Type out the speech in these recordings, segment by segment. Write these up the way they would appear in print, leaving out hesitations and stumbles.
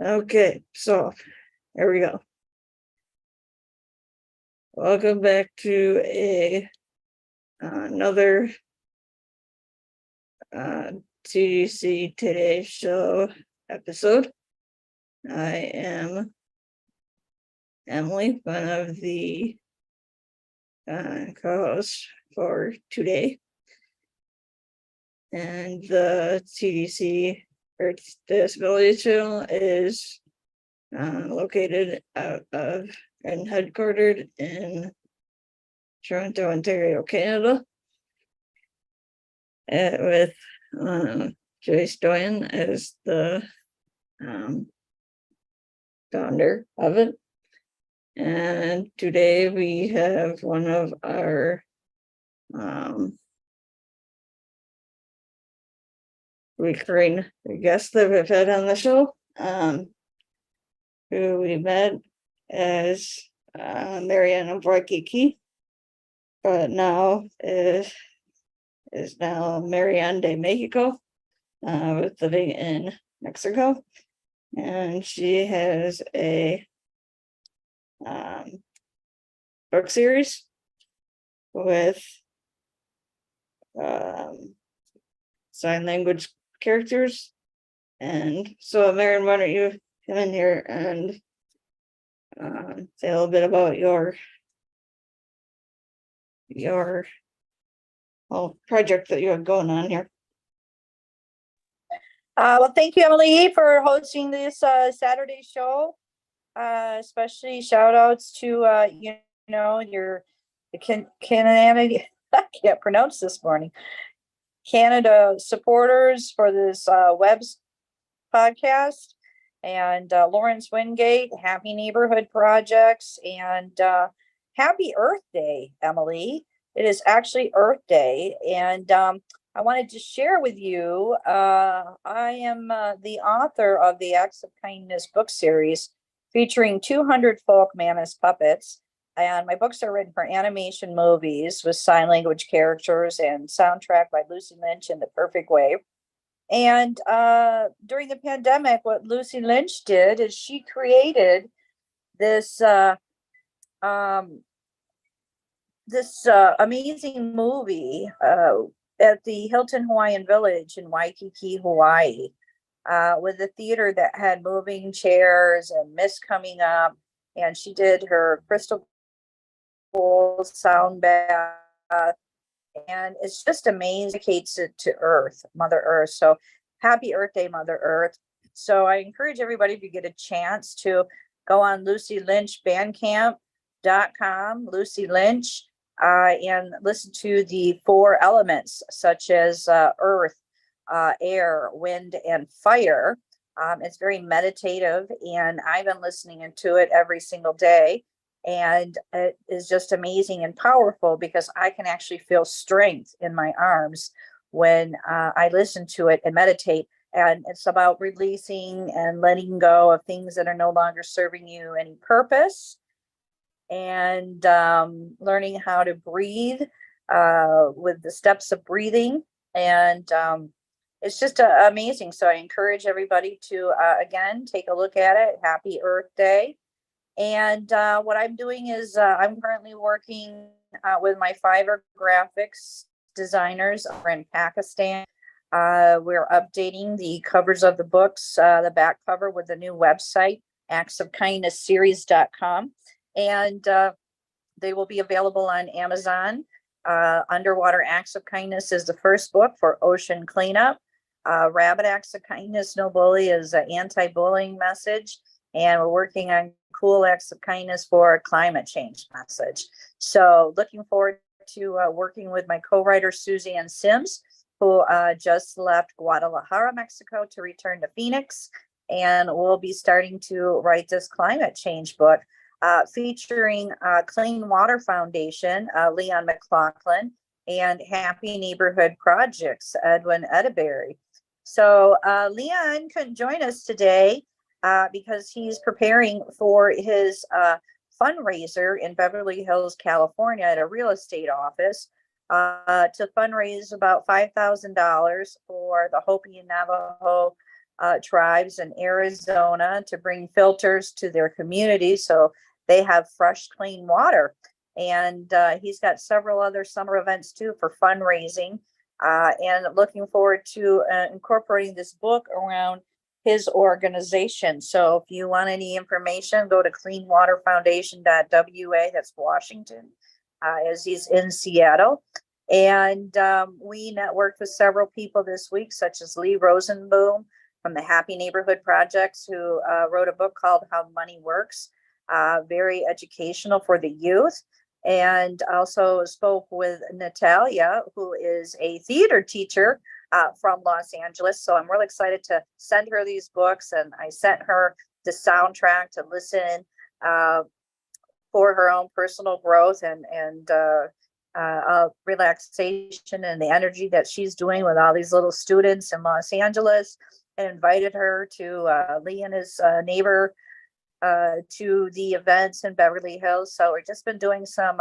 Okay, so here we go. Welcome back to another TDC Today Show episode. I am Emily, one of the co-hosts for today, and the TDC or Disability Channel is located out of and headquartered in Toronto, Ontario, Canada, with Joyce Doyen as the founder of it. And today we have one of our recurring guests that we've had on the show, who we met as Mariana Waikiki, but now is now Marianne de Mexico, with living in Mexico, and she has a book series with sign language characters. And so, Marianne, why don't you come in here and say a little bit about your whole project that you have going on here. Well, thank you, Emily, for hosting this Saturday show. Especially shout outs to the Canada. I can't pronounce this morning. Canada supporters for this web's podcast, and Lawrence Wingate, Happy Neighborhood Projects, and Happy Earth Day, Emily. It is actually Earth Day, and I wanted to share with you, I am the author of the Acts of Kindness book series featuring 200 folk Manus puppets. And my books are written for animation movies with sign language characters and soundtrack by Lucy Lynch in The Perfect Way. And during the pandemic, what Lucy Lynch did is she created this amazing movie at the Hilton Hawaiian Village in Waikiki, Hawaii, with a theater that had moving chairs and mist coming up. And she did her crystal sound bath, and it's just amazing. Dedicates it to Earth, Mother Earth. So happy Earth Day, Mother Earth. So I encourage everybody, if you get a chance, to go on LucyLynchBandcamp.com, Lucy Lynch, and listen to the 4 elements such as earth, air, wind, and fire. It's very meditative, and I've been listening to it every single day. And it is just amazing and powerful because I can actually feel strength in my arms when I listen to it and meditate. And it's about releasing and letting go of things that are no longer serving you any purpose, and learning how to breathe with the steps of breathing. And it's just amazing. So I encourage everybody to, again, take a look at it. Happy Earth Day. And what I'm doing is I'm currently working with my Fiverr graphics designers over in Pakistan. We're updating the covers of the books, the back cover, with the new website, actsofkindnessseries.com. And they will be available on Amazon. Underwater Acts of Kindness is the first book for ocean cleanup. Rabbit Acts of Kindness, No Bully, is an anti-bullying message. And we're working on Cool Acts of Kindness for a climate change message. So looking forward to working with my co-writer, Suzanne Sims, who just left Guadalajara, Mexico, to return to Phoenix. And we'll be starting to write this climate change book featuring Clean Water Foundation, Leon McLaughlin, and Happy Neighborhood Projects, Edwin Edeberry. So Leon couldn't join us today because he's preparing for his fundraiser in Beverly Hills, California, at a real estate office to fundraise about $5,000 for the Hopi and Navajo tribes in Arizona to bring filters to their community so they have fresh, clean water. And he's got several other summer events too for fundraising, and looking forward to incorporating this book around his organization. So if you want any information, go to cleanwaterfoundation.wa, that's Washington, as he's in Seattle. And we networked with several people this week, such as Lee Rosenboom from the Happy Neighborhood Projects, who wrote a book called How Money Works, very educational for the youth. And also spoke with Natalia, who is a theater teacher from Los Angeles. So I'm really excited to send her these books, and I sent her the soundtrack to listen for her own personal growth and relaxation and the energy that she's doing with all these little students in Los Angeles, and invited her to Lee and his neighbor to the events in Beverly Hills. So we've just been doing some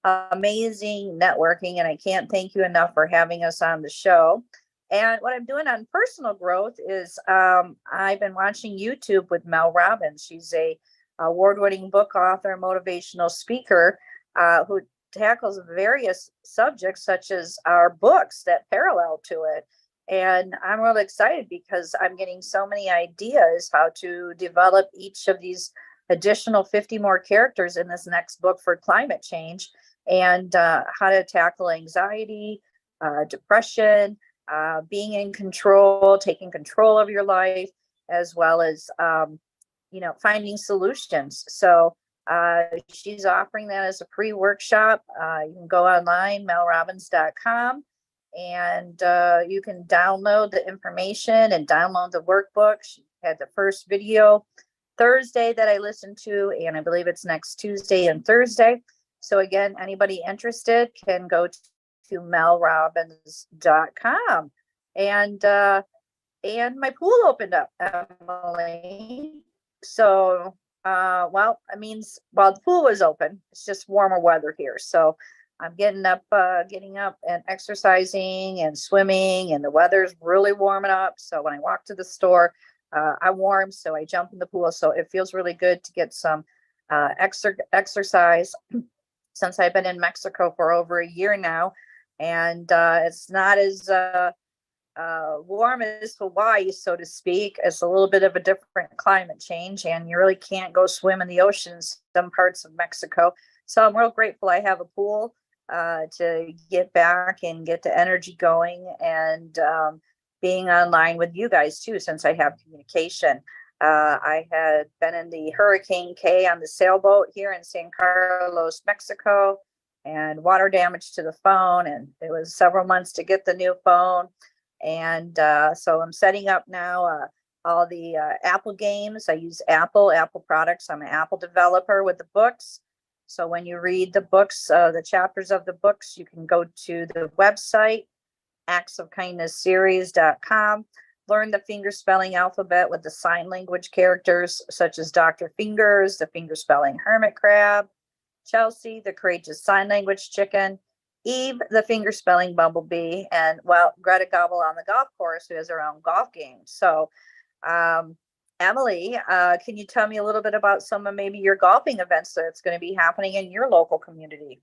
amazing networking, and I can't thank you enough for having us on the show. And what I'm doing on personal growth is I've been watching YouTube with Mel Robbins. She's a award-winning book author, motivational speaker, who tackles various subjects such as our books that parallel to it. And I'm really excited because I'm getting so many ideas how to develop each of these additional 50 more characters in this next book for climate change, and how to tackle anxiety, depression, being in control, taking control of your life, as well as, finding solutions. So she's offering that as a free workshop. You can go online, melrobbins.com. And you can download the information and download the workbook. She had the first video Thursday that I listened to, and I believe it's next Tuesday and Thursday. So again, anybody interested can go to melrobbins.com. And my pool opened up, Emily. So the pool was open. It's just warmer weather here. So I'm getting up and exercising and swimming, and the weather's really warming up. So when I walk to the store, I'm warm, so I jump in the pool. So it feels really good to get some exercise since I've been in Mexico for over a year now. And it's not as warm as Hawaii, so to speak. It's a little bit of a different climate change, and you really can't go swim in the oceans in some parts of Mexico. So I'm real grateful I have a pool to get back and get the energy going, and being online with you guys too, since I have communication. I had been in the Hurricane K on the sailboat here in San Carlos, Mexico, and water damage to the phone, and it was several months to get the new phone. And so I'm setting up now all the Apple games. I use Apple products. I'm an Apple developer with the books. So when you read the books, the chapters of the books, you can go to the website, actsofkindnessseries.com, learn the fingerspelling alphabet with the sign language characters such as Dr. Fingers, the fingerspelling hermit crab, Chelsea, the courageous sign language chicken, Eve, the fingerspelling bumblebee, and Greta Gobble on the golf course, who has her own golf game. So Emily, can you tell me a little bit about some of maybe your golfing events that's going to be happening in your local community?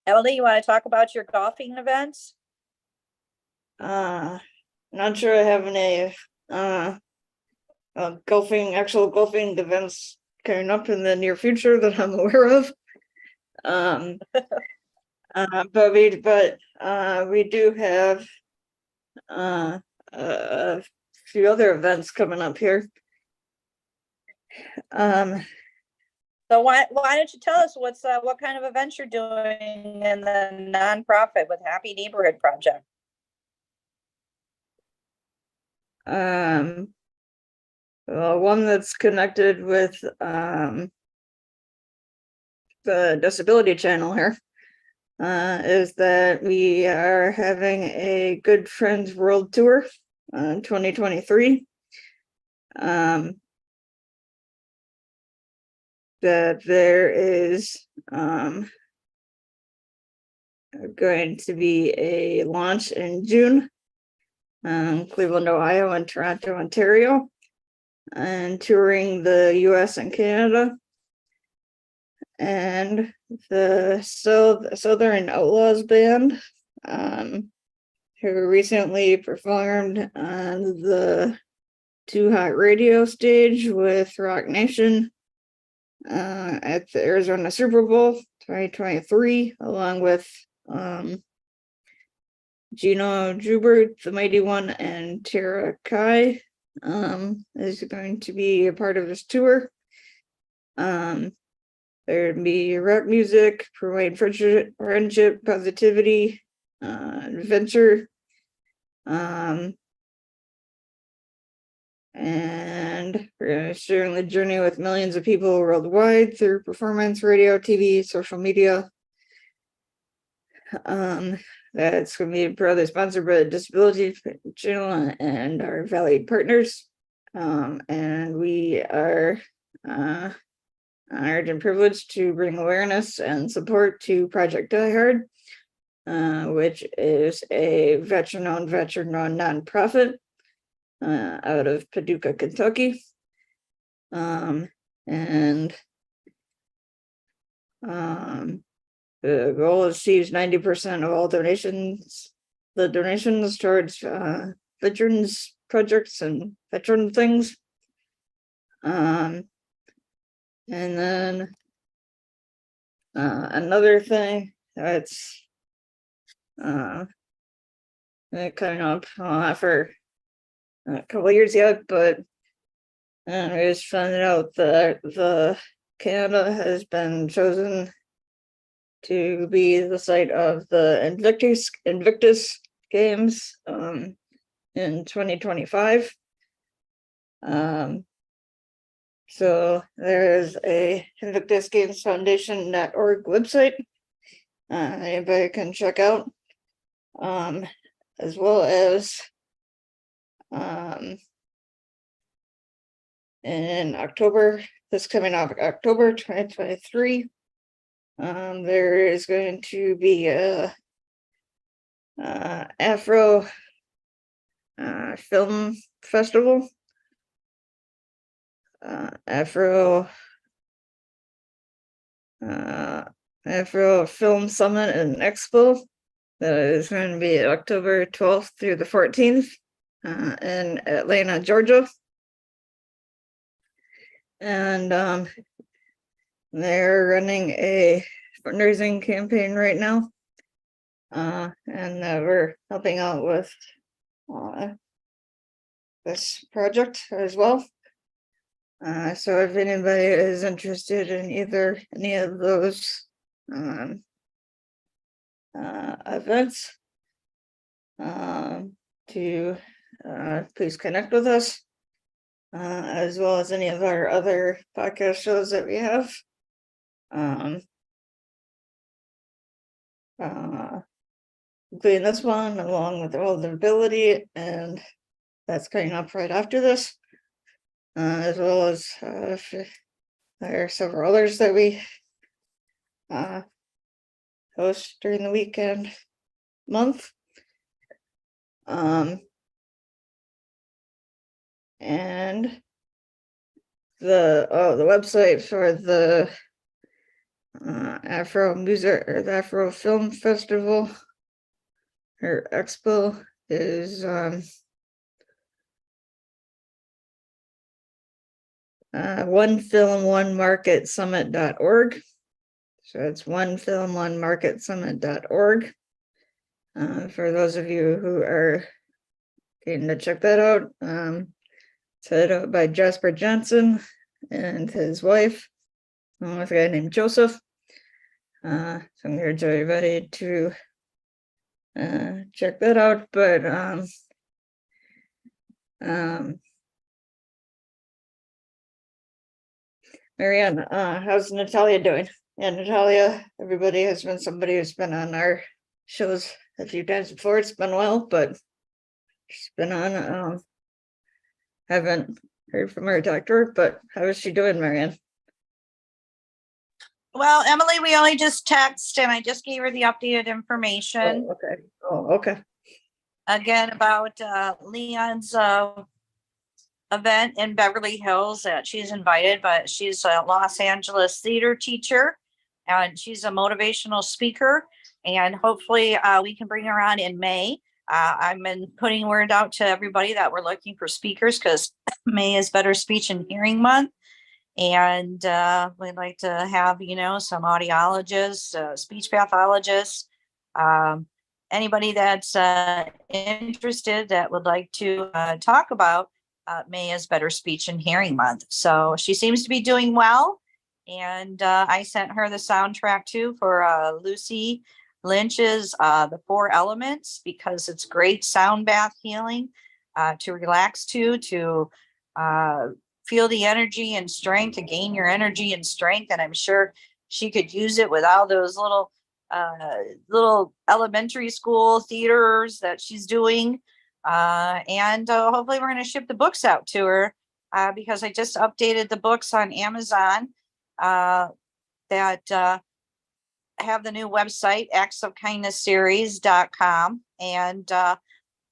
Emily, you want to talk about your golfing events? Not sure I have any actual golfing events coming up in the near future that I'm aware of. But we do have a few other events coming up here. So why don't you tell us what kind of events you're doing in the nonprofit with Happy Neighborhood Project? One that's connected with the Disability Channel here is that we are having a Good Friends World Tour in 2023. that there is going to be a launch in June, Cleveland, Ohio, and Toronto, Ontario, and touring the US and Canada. And the Southern Outlaws Band, who recently performed on the Too Hot Radio stage with Rock Nation at the Arizona Super Bowl 2023, along with Gino Jubert, the Mighty One, and Tara Kai, is going to be a part of this tour. There'd be rock music, provide friendship, positivity, adventure, and we're sharing the journey with millions of people worldwide through performance, radio, TV, social media. That's going to be proudly sponsored by the Disability Channel and our valued partners. And we are honored and privileged to bring awareness and support to Project Die Hard, which is a veteran-owned nonprofit out of Paducah, Kentucky. The goal is to use 90% of all donations, the donations towards veterans projects and veteran things. And then another thing that's kind of not for a couple of years yet, but we just found out that the Canada has been chosen to be the site of the Invictus Games in 2025. So there is a Invictus Games Foundation.org website anybody can check out, as well as in October, this coming up October 2023, there is going to be a Afro film festival, Afro Film Summit and Expo that is going to be October 12th through the 14th in Atlanta, Georgia. And they're running a fundraising campaign right now, and we're helping out with this project as well. So if anybody is interested in either any of those events, to please connect with us, as well as any of our other podcast shows that we have. Including this one, along with Vulnerability, and that's coming up right after this, as well as there are several others that we host during the weekend month. And the website for the Afro Music or the Afro Film Festival or Expo is onefilm1marketsummit.org. So it's onefilm1marketsummit.org. For those of you who are getting to check that out, it's headed up by Jasper Johnson and his wife, along with a guy named Joseph. So I'm encourage everybody to check that out. But Marianne, how's Natalia doing? And Natalia, everybody has been somebody who's been on our shows a few times before. It's been a while, but she's been on. Haven't heard from her doctor, but how is she doing, Marianne? Well, Emily, we only just text and I just gave her the updated information. Okay. Again, about Leon's event in Beverly Hills that she's invited, but she's a Los Angeles theater teacher and she's a motivational speaker. And hopefully we can bring her on in May. I've been putting word out to everybody that we're looking for speakers because May is Better Speech and Hearing Month. And we'd like to have, some audiologists, speech pathologists, anybody that's interested that would like to talk about May is Better Speech and Hearing Month. So she seems to be doing well. And I sent her the soundtrack too for Lucy Lynch's The Four Elements, because it's great sound bath healing to relax to feel the energy and strength, to gain your energy and strength. And I'm sure she could use it with all those little elementary school theaters that she's doing. And hopefully we're going to ship the books out to her because I just updated the books on Amazon that have the new website, actsofkindnessseries.com. And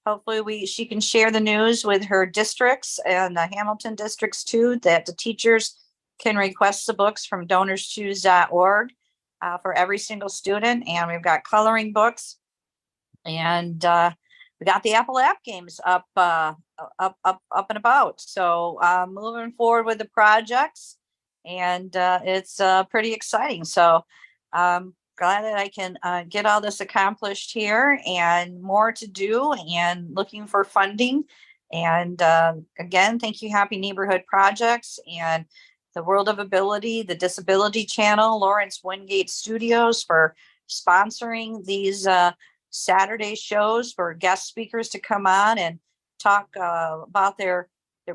hopefully she can share the news with her districts and the Hamilton districts too, that the teachers can request the books from donorschoose.org for every single student. And we've got coloring books, and we got the Apple app games up and about. So moving forward with the projects, and it's pretty exciting. So glad that I can get all this accomplished here, and more to do, and looking for funding. And again, thank you, Happy Neighborhood Projects and the World of Ability, the Disability Channel, Lawrence Wingate Studios for sponsoring these Saturday shows for guest speakers to come on and talk about their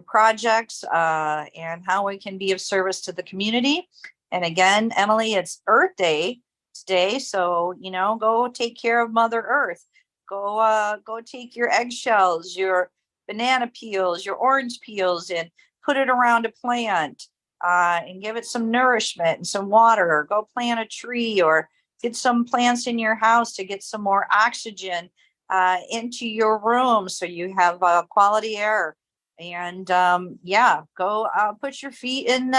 projects and how we can be of service to the community. And again, Emily, it's Earth Day today, so go take care of Mother Earth. Go take your eggshells, your banana peels, your orange peels, and put it around a plant and give it some nourishment and some water. Or go plant a tree, or get some plants in your house to get some more oxygen into your room so you have quality air. And go put your feet in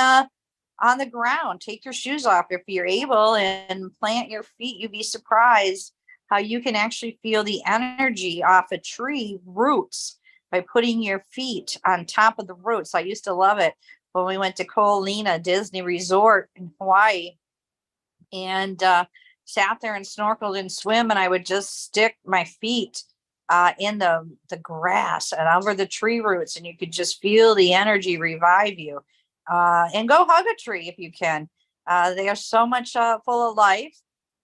on the ground. Take your shoes off if you're able and plant your feet. You'd be surprised how you can actually feel the energy off a tree roots by putting your feet on top of the roots. I used to love it when we went to Kolina Disney Resort in Hawaii and sat there and snorkeled and swim, and I would just stick my feet in the grass and over the tree roots, and you could just feel the energy revive you. And go hug a tree if you can. They are so much full of life,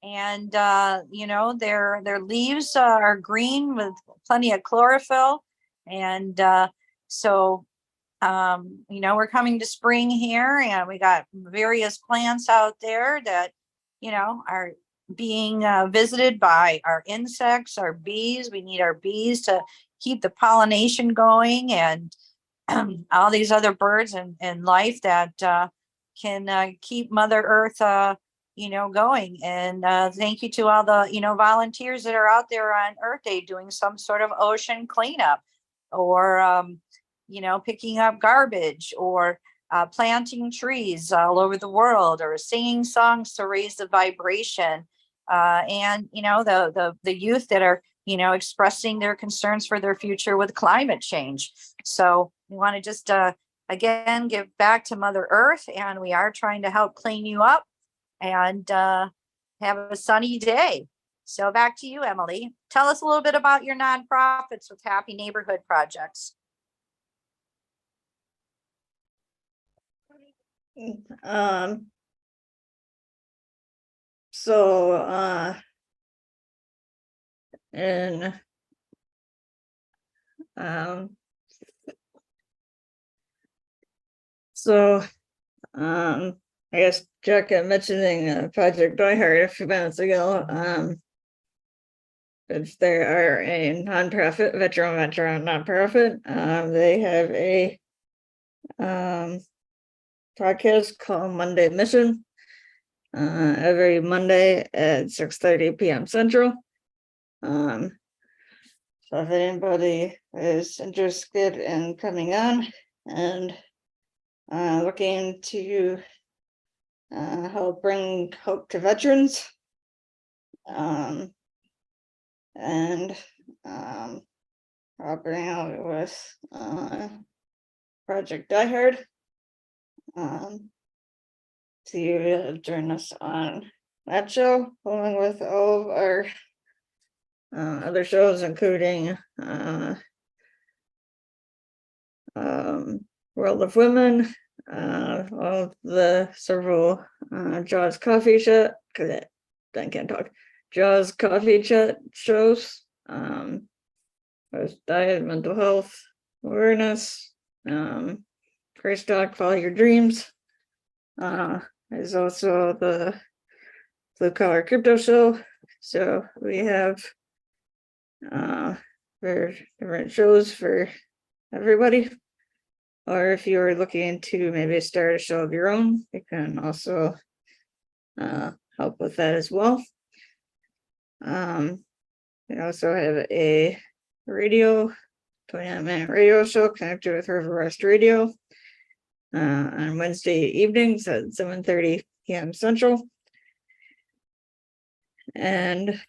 and their leaves are green with plenty of chlorophyll. And so we're coming to spring here, and we got various plants out there that are being visited by our insects, our bees. We need our bees to keep the pollination going, and all these other birds and life that can keep Mother Earth going. And thank you to all the volunteers that are out there on Earth Day doing some sort of ocean cleanup, or picking up garbage, or planting trees all over the world, or singing songs to raise the vibration, and the youth that are expressing their concerns for their future with climate change. So we want to just again give back to Mother Earth, and we are trying to help clean you up and have a sunny day. So back to you, Emily. Tell us a little bit about your nonprofits with Happy Neighborhood Projects. So and I guess Jack mentioning Project Doyhart a few minutes ago. If they are a nonprofit, veteran nonprofit, they have a podcast called Monday Mission. every Monday at 6:30 p.m. Central. So if anybody is interested in coming on and looking to help bring hope to veterans, and helping out with Project Die Hard, to join us on that show, along with all of our other shows, including World of Women, all of the several Jaws Coffee Chat, because I can't talk, Jaws Coffee Chat shows, with diet, mental health, awareness, Grace Talk, Follow Your Dreams. There's also the Blue Collar Crypto Show. So we have for different shows for everybody. Or if you're looking to maybe start a show of your own, you can also help with that as well. We also have a radio, 29-minute radio show connected with River West Radio on Wednesday evenings at 7:30 p.m. Central. And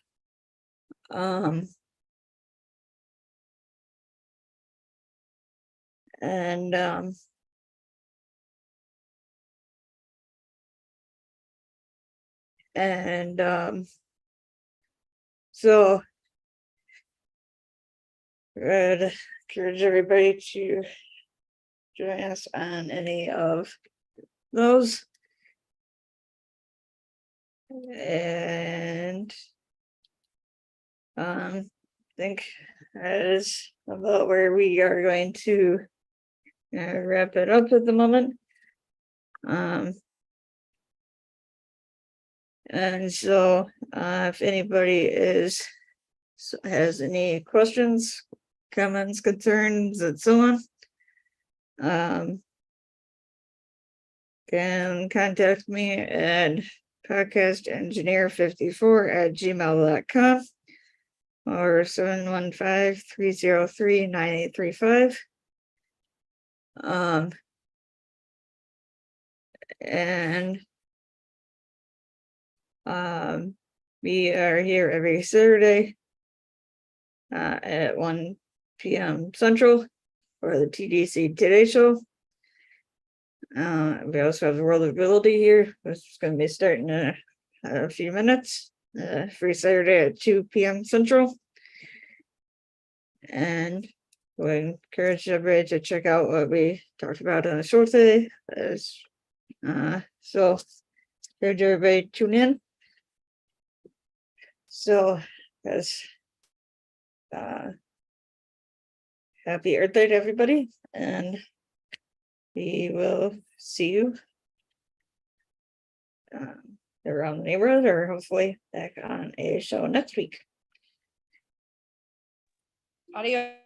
so I'd encourage everybody to join us on any of those. And I think that is about where we are going to wrap it up at the moment. And so if anybody has any questions, comments, concerns, and so on, can contact me at podcastengineer54@gmail.com or 715-303-9835. And we are here every Saturday at 1 p.m. Central for the TDC Today Show. We also have the World of Ability here, which is going to be starting in a few minutes, free Saturday at 2 p.m. Central. And we encourage everybody to check out what we talked about on the show today. So encourage everybody to tune in. So guys, happy Earth Day to everybody, and we will see you around the neighborhood, or hopefully back on a show next week. Adios.